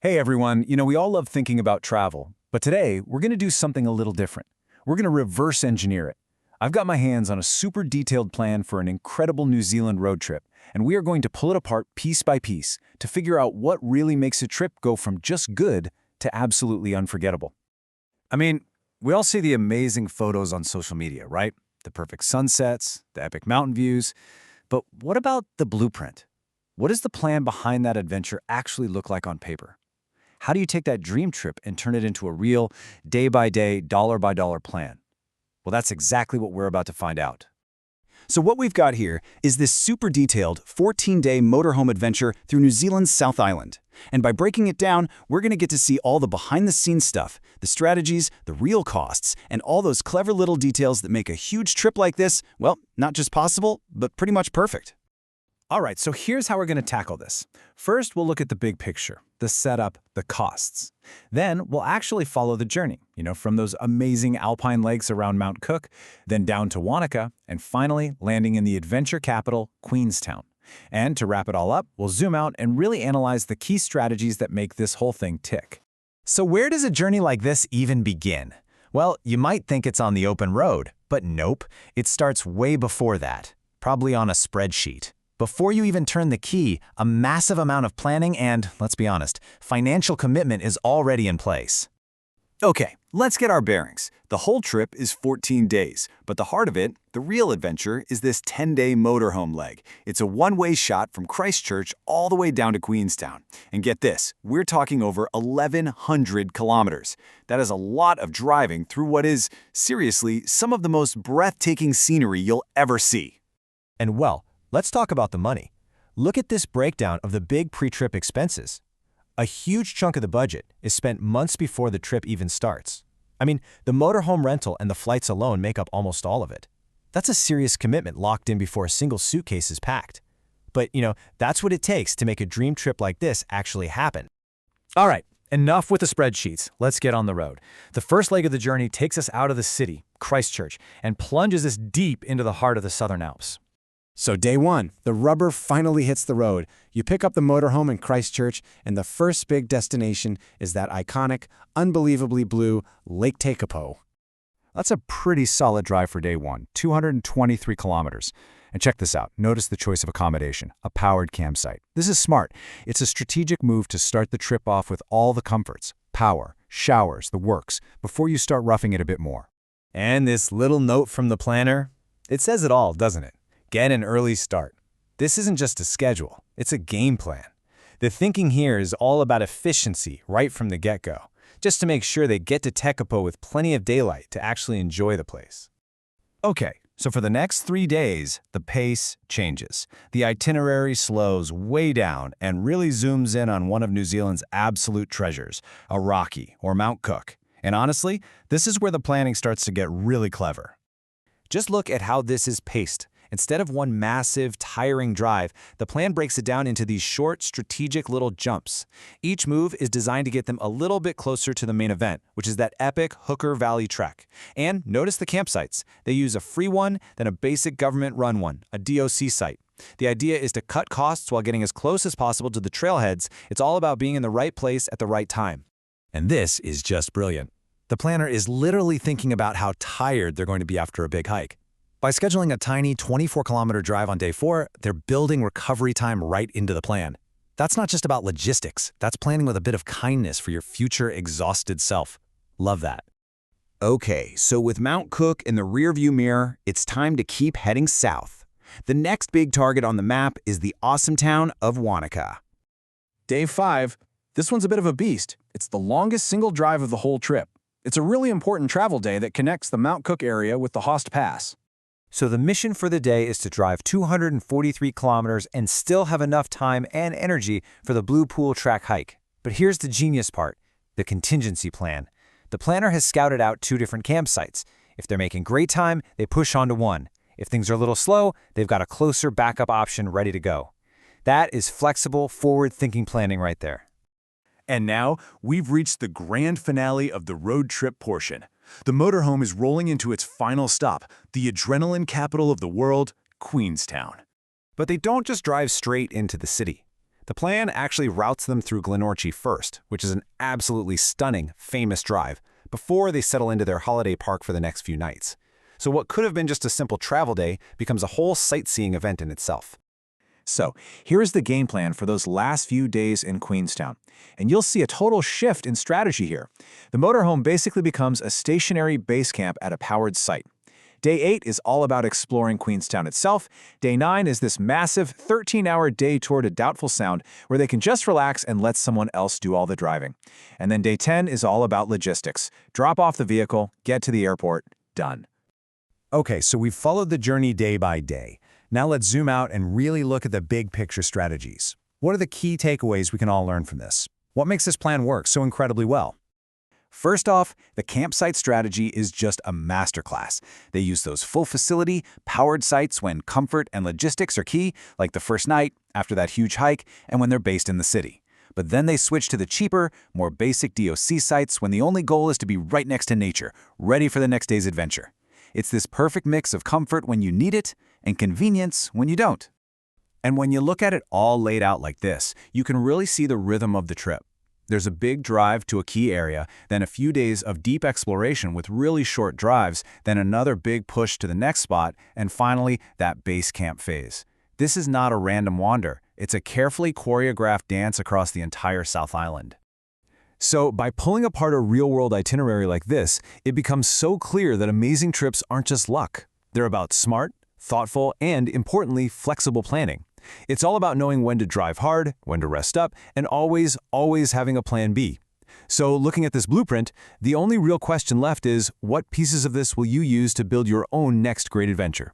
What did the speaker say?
Hey everyone, we all love thinking about travel, but today we're going to do something a little different. We're going to reverse engineer it. I've got my hands on a super detailed plan for an incredible New Zealand road trip, and we are going to pull it apart piece by piece to figure out what really makes a trip go from just good to absolutely unforgettable. We all see the amazing photos on social media, right? The perfect sunsets, the epic mountain views. But what about the blueprint? What does the plan behind that adventure actually look like on paper? How do you take that dream trip and turn it into a real, day-by-day, dollar-by-dollar plan? Well, that's exactly what we're about to find out. So what we've got here is this super detailed 14-day motorhome adventure through New Zealand's South Island. And by breaking it down, we're going to get to see all the behind-the-scenes stuff, the strategies, the real costs, and all those clever little details that make a huge trip like this, well, not just possible, but pretty much perfect. All right, so here's how we're going to tackle this. First, we'll look at the big picture, the setup, the costs. Then we'll actually follow the journey, from those amazing alpine lakes around Mount Cook, then down to Wanaka, and finally landing in the adventure capital, Queenstown. And to wrap it all up, we'll zoom out and really analyze the key strategies that make this whole thing tick. So where does a journey like this even begin? Well, you might think it's on the open road, but nope, it starts way before that, probably on a spreadsheet. Before you even turn the key, a massive amount of planning and, let's be honest, financial commitment is already in place. Okay, let's get our bearings. The whole trip is 14 days, but the heart of it, the real adventure, is this 10-day motorhome leg. It's a one-way shot from Christchurch all the way down to Queenstown. And get this, we're talking over 1,100 kilometers. That is a lot of driving through what is, seriously, some of the most breathtaking scenery you'll ever see. And well, let's talk about the money. Look at this breakdown of the big pre-trip expenses. A huge chunk of the budget is spent months before the trip even starts. The motorhome rental and the flights alone make up almost all of it. That's a serious commitment locked in before a single suitcase is packed. But, that's what it takes to make a dream trip like this actually happen. All right, enough with the spreadsheets. Let's get on the road. The first leg of the journey takes us out of the city, Christchurch, and plunges us deep into the heart of the Southern Alps. So day one, the rubber finally hits the road. You pick up the motorhome in Christchurch, and the first big destination is that iconic, unbelievably blue Lake Tekapo. That's a pretty solid drive for day one, 223 kilometers. And check this out. Notice the choice of accommodation, a powered campsite. This is smart. It's a strategic move to start the trip off with all the comforts, power, showers, the works, before you start roughing it a bit more. And this little note from the planner, it says it all, doesn't it? Get an early start. This isn't just a schedule, it's a game plan. The thinking here is all about efficiency right from the get-go, just to make sure they get to Tekapo with plenty of daylight to actually enjoy the place. Okay, so for the next 3 days, the pace changes. The itinerary slows way down and really zooms in on one of New Zealand's absolute treasures, a Rocky or Mount Cook. And honestly, this is where the planning starts to get really clever. Just look at how this is paced. Instead of one massive, tiring drive, the plan breaks it down into these short, strategic little jumps. Each move is designed to get them a little bit closer to the main event, which is that epic Hooker Valley trek. And notice the campsites. They use a free one, then a basic government-run one, a DOC site. The idea is to cut costs while getting as close as possible to the trailheads. It's all about being in the right place at the right time. And this is just brilliant. The planner is literally thinking about how tired they're going to be after a big hike. By scheduling a tiny 24-kilometer drive on day 4, they're building recovery time right into the plan. That's not just about logistics. That's planning with a bit of kindness for your future exhausted self. Love that. Okay, so with Mount Cook in the rearview mirror, it's time to keep heading south. The next big target on the map is the awesome town of Wanaka. Day 5, this one's a bit of a beast. It's the longest single drive of the whole trip. It's a really important travel day that connects the Mount Cook area with the Host Pass. So the mission for the day is to drive 243 kilometers and still have enough time and energy for the Blue Pool track hike. But here's the genius part, the contingency plan. The planner has scouted out 2 different campsites. If they're making great time, they push on to one. If things are a little slow, they've got a closer backup option ready to go. That is flexible, forward-thinking planning right there. And now, we've reached the grand finale of the road trip portion. The motorhome is rolling into its final stop, the adrenaline capital of the world, Queenstown. But they don't just drive straight into the city. The plan actually routes them through Glenorchy first, which is an absolutely stunning, famous drive, before they settle into their holiday park for the next few nights. So what could have been just a simple travel day becomes a whole sightseeing event in itself. So, here is the game plan for those last few days in Queenstown. And you'll see a total shift in strategy here. The motorhome basically becomes a stationary base camp at a powered site. Day 8 is all about exploring Queenstown itself. Day 9 is this massive 13-hour day tour to Doubtful Sound where they can just relax and let someone else do all the driving. And then Day 10 is all about logistics. Drop off the vehicle, get to the airport, done. Okay, so we've followed the journey day by day. Now let's zoom out and really look at the big picture strategies. What are the key takeaways we can all learn from this? What makes this plan work so incredibly well? First off, the campsite strategy is just a masterclass. They use those full facility, powered sites when comfort and logistics are key, like the first night, after that huge hike, and when they're based in the city. But then they switch to the cheaper, more basic DOC sites when the only goal is to be right next to nature, ready for the next day's adventure. It's this perfect mix of comfort when you need it and convenience when you don't. And when you look at it all laid out like this, you can really see the rhythm of the trip. There's a big drive to a key area, then a few days of deep exploration with really short drives, then another big push to the next spot, and finally, that base camp phase. This is not a random wander. It's a carefully choreographed dance across the entire South Island. So, by pulling apart a real-world itinerary like this, it becomes so clear that amazing trips aren't just luck. They're about smart, thoughtful, and, importantly, flexible planning. It's all about knowing when to drive hard, when to rest up, and always having a plan B. So, looking at this blueprint, the only real question left is, what pieces of this will you use to build your own next great adventure?